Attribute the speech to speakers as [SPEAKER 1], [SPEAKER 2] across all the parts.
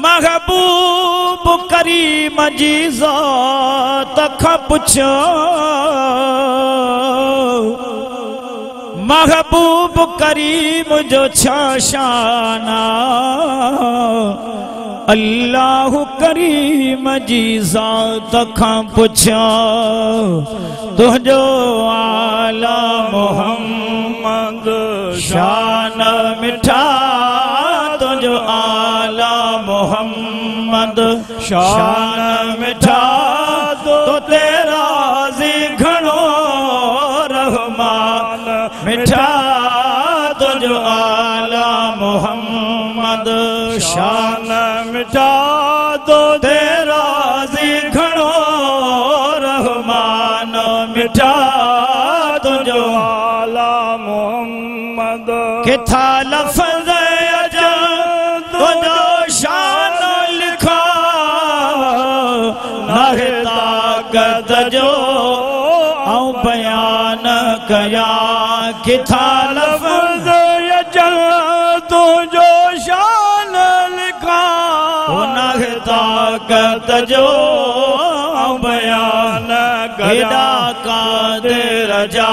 [SPEAKER 1] महबूब करीम जी ज़ात खां पुछो महबूब करीम जो छा शाना अल्लाह करीम जी ज़ात खां पुछो तुझो आला मोहम्मद शान मिठा तुझो आला मोहम्मद शान मिठा तो तेरा जी घणो रहमान मिठा तुझो आला मोहम्मद शान मिठा तो तेरा जी घणो रहमान मिठा तुझो आला मोहम्मद किथा लफ्ज़ तुझो शान लिखा नाहे ताकत जो आऊं बयान कया किथा लफ्ज़ तुझो शान लिखा नाहे ताकत जो आऊं बयान कया कादिर जा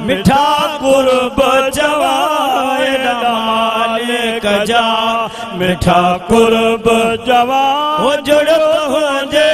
[SPEAKER 1] मिठा कुर्ब जवाए मालिक जा मिठा कुर्ब जवा हो जुड़त हुजे